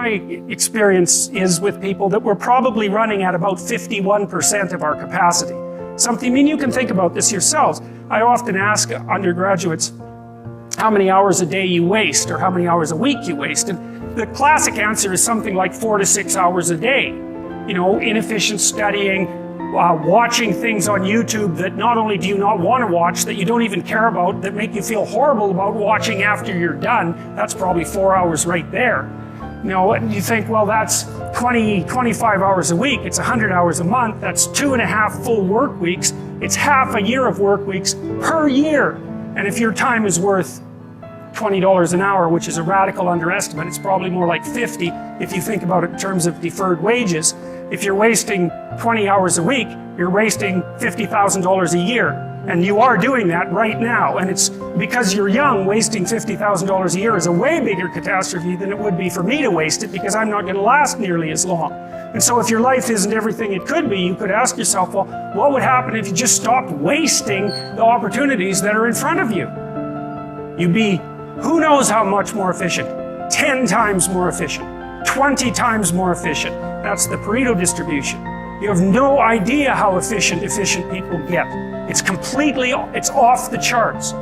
my experience is with people that we're probably running at about 51% of our capacity. You can think about this yourselves. I often ask undergraduates how many hours a day you waste or how many hours a week you waste. And the classic answer is something like 4 to 6 hours a day. Inefficient studying, watching things on YouTube that not only do you not want to watch, that you don't even care about, that make you feel horrible about watching after you're done. That's probably 4 hours right there. You think, well, that's 25 hours a week. It's 100 hours a month. That's 2.5 full work weeks. It's half a year of work weeks per year. And if your time is worth $20 an hour, which is a radical underestimate, it's probably more like 50 if you think about it in terms of deferred wages. If you're wasting 20 hours a week, you're wasting $50,000 a year. And you are doing that right now. And it's because you're young, wasting $50,000 a year is a way bigger catastrophe than it would be for me to waste it, because I'm not going to last nearly as long. And so if your life isn't everything it could be, you could ask yourself, well, what would happen if you just stopped wasting the opportunities that are in front of you? You'd be, who knows how much more efficient? 10 times more efficient, 20 times more efficient. That's the Pareto distribution. You have no idea how efficient people get. It's off the charts. A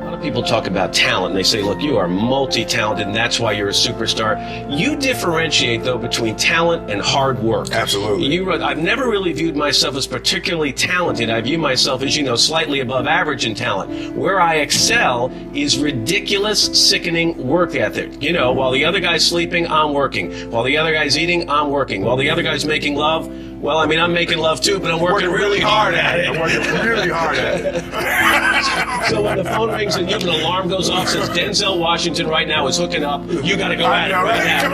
lot of people talk about talent, and they say, look, you are multi-talented, and that's why you're a superstar. You differentiate, though, between talent and hard work. Absolutely. I've never really viewed myself as particularly talented. I view myself as, slightly above average in talent. Where I excel is ridiculous, sickening work ethic. While the other guy's sleeping, I'm working. While the other guy's eating, I'm working. While the other guy's making love, well, I'm making love too, but I'm working really hard at it. I'm working really hard at it. So when the phone rings and an alarm goes off, says Denzel Washington right now is hooking up, you got to go at it right now,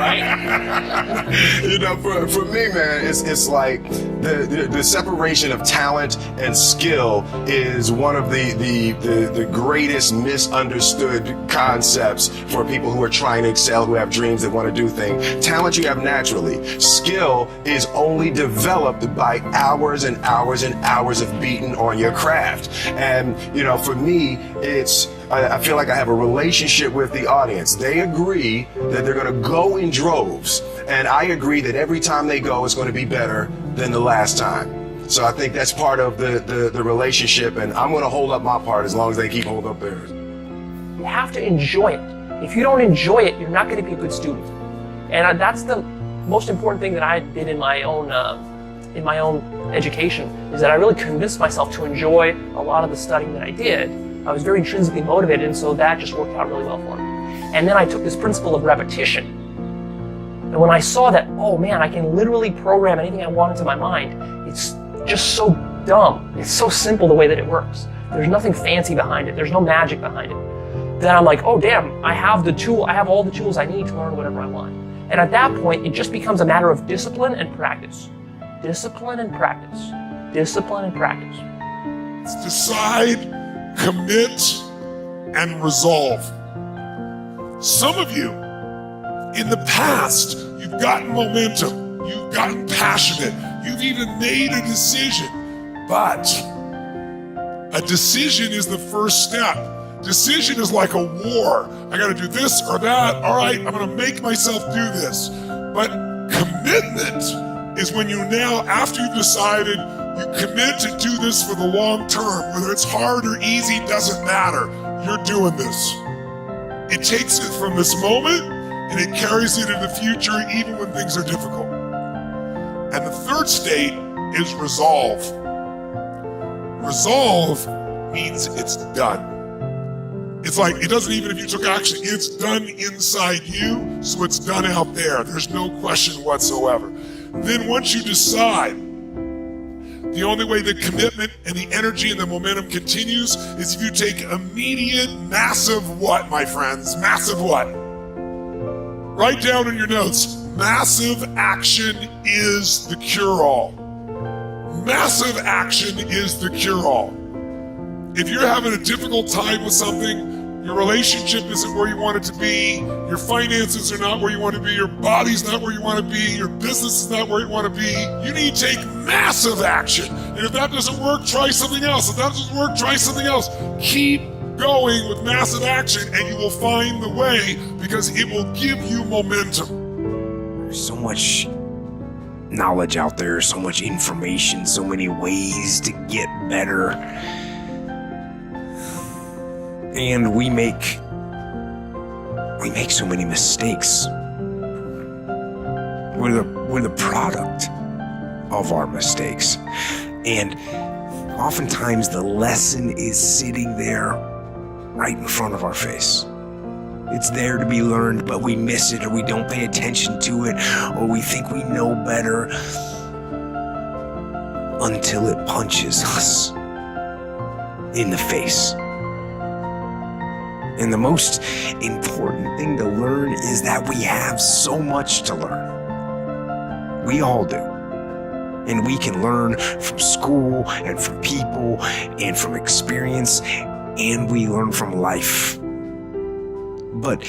right? For me, man, it's like the separation of talent and skill is one of the greatest misunderstood concepts for people who are trying to excel, who have dreams, that want to do things. Talent you have naturally. Skill is only developed by hours and hours and hours of beating on your craft. And, for me, I feel like I have a relationship with the audience. They agree that they're going to go in droves, and I agree that every time they go, it's going to be better than the last time. So I think that's part of the relationship, and I'm going to hold up my part as long as they keep holding up theirs. You have to enjoy it. If you don't enjoy it, you're not going to be a good student. And that's the most important thing that I did in my own education, is that I really convinced myself to enjoy a lot of the studying that I did. I was very intrinsically motivated, and so that just worked out really well for me. And then I took this principle of repetition. And when I saw that, oh man, I can literally program anything I want into my mind, it's just so dumb. It's so simple the way that it works. There's nothing fancy behind it. There's no magic behind it. Then I'm like, oh damn, I have all the tools I need to learn whatever I want. And at that point, it just becomes a matter of discipline and practice. Discipline and practice. Discipline and practice. Decide, commit, and resolve. Some of you, in the past, you've gotten momentum, you've gotten passionate, you've even made a decision, but a decision is the first step. Decision is like a war. I gotta do this or that. All right, I'm gonna make myself do this. But commitment is when you now, after you've decided, you commit to do this for the long term. Whether it's hard or easy, doesn't matter. You're doing this. It takes it from this moment and it carries it into the future even when things are difficult. And the third state is resolve. Resolve means it's done. It's like, it doesn't even if you took action, it's done inside you, so it's done out there. There's no question whatsoever. Then once you decide, the only way the commitment and the energy and the momentum continues is if you take immediate, massive what, my friends? Massive what? Write down in your notes, massive action is the cure-all. Massive action is the cure-all. If you're having a difficult time with something, your relationship isn't where you want it to be, your finances are not where you want to be, your body's not where you want to be, your business is not where you want to be, you need to take massive action. And if that doesn't work, try something else. If that doesn't work, try something else. Keep going with massive action and you will find the way, because it will give you momentum. There's so much knowledge out there, so much information, so many ways to get better. And we make so many mistakes. We're the product of our mistakes. And oftentimes the lesson is sitting there right in front of our face. It's there to be learned, but we miss it, or we don't pay attention to it, or we think we know better until it punches us in the face. And the most important thing to learn is that we have so much to learn. We all do. And we can learn from school and from people and from experience, and we learn from life. But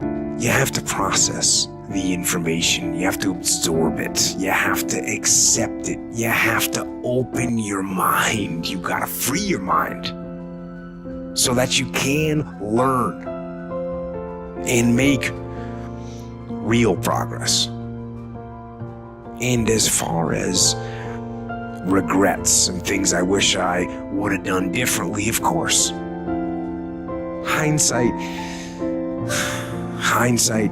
you have to process the information. You have to absorb it. You have to accept it. You have to open your mind. You gotta free your mind so that you can learn and make real progress. And as far as regrets and things I wish I would have done differently, of course. Hindsight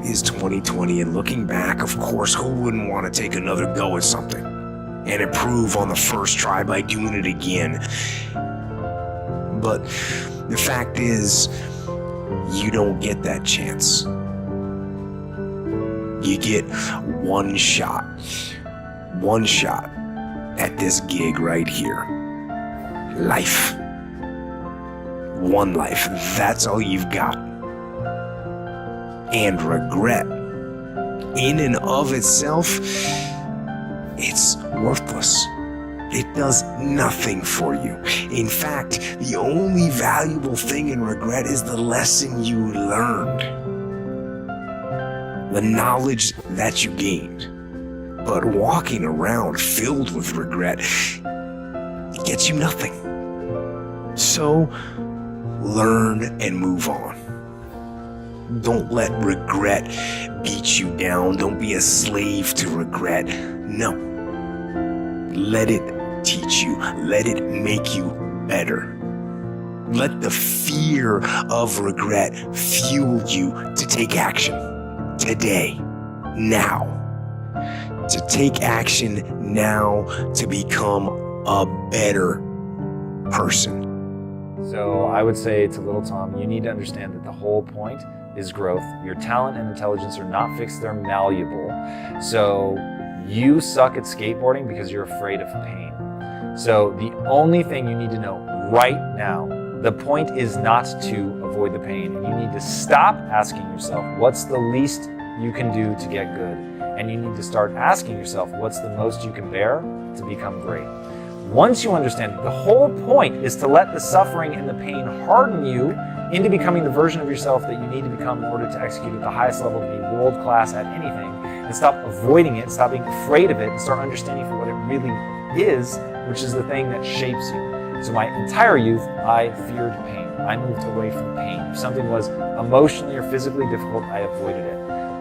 is 20/20, and looking back, of course, who wouldn't want to take another go at something and improve on the first try by doing it again? But the fact is, you don't get that chance. You get one shot at this gig right here. Life. One life. That's all you've got. And regret, in and of itself, it's worthless. It does nothing for you. In fact, the only valuable thing in regret is the lesson you learned, the knowledge that you gained. But walking around filled with regret gets you nothing. So, learn and move on. Don't let regret beat you down. Don't be a slave to regret. No. Let it teach you. Let it make you better. Let the fear of regret fuel you to take action today, now. To take action now to become a better person. So I would say to little Tom, you need to understand that the whole point is growth. Your talent and intelligence are not fixed, they're malleable. So you suck at skateboarding because you're afraid of pain. So the only thing you need to know right now, the point is not to avoid the pain. And you need to stop asking yourself, what's the least you can do to get good? And you need to start asking yourself, what's the most you can bear to become great? Once you understand the whole point is to let the suffering and the pain harden you into becoming the version of yourself that you need to become in order to execute at the highest level, to be world-class at anything, and stop avoiding it, stop being afraid of it, and start understanding for what it really is, which is the thing that shapes you. So my entire youth, I feared pain. I moved away from pain. If something was emotionally or physically difficult, I avoided it.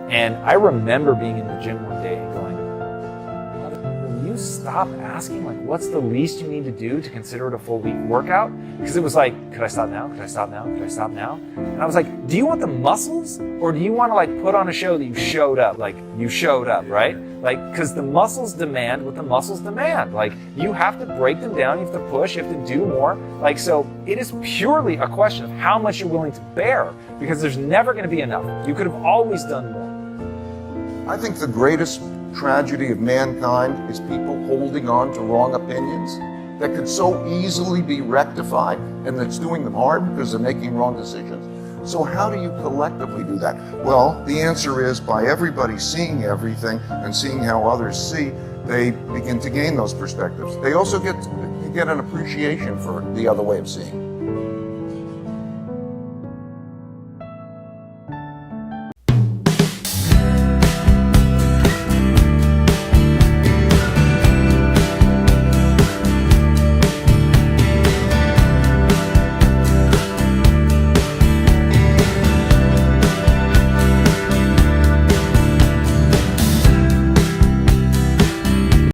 And I remember being in the gym one day and going, will you stop asking, like, what's the least you need to do to consider it a full week workout? Because it was like, could I stop now? Could I stop now? Could I stop now? And I was like, do you want the muscles, or do you want to like put on a show that you showed up? Like, you showed up, right? Like, because the muscles demand what the muscles demand. Like, you have to break them down, you have to push, you have to do more. Like, so it is purely a question of how much you're willing to bear, because there's never going to be enough. You could have always done more. I think the greatest tragedy of mankind is people holding on to wrong opinions that could so easily be rectified, and that's doing them harm because they're making wrong decisions. So how do you collectively do that? Well, the answer is by everybody seeing everything and seeing how others see, they begin to gain those perspectives. They also get an appreciation for the other way of seeing.